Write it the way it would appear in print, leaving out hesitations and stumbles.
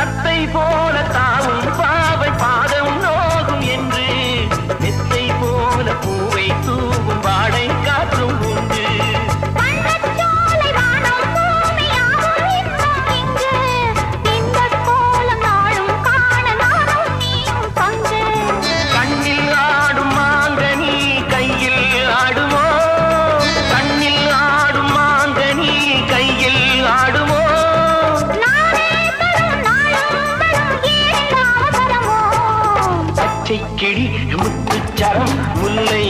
தத்தை போல தாவும் பாவை பாதம் நோகும் என்று மெத்தை போல பூவை தூவும் வாடை காற்றும் உண்டு. கண்ணில் ஆடும் மாங்கனி கையில் ஆடுமோ, கண்ணில் ஆடும் மாங்கனி கையில் ஆடுமோ. பச்சை கிளி முத்துச்சரம் முல்லை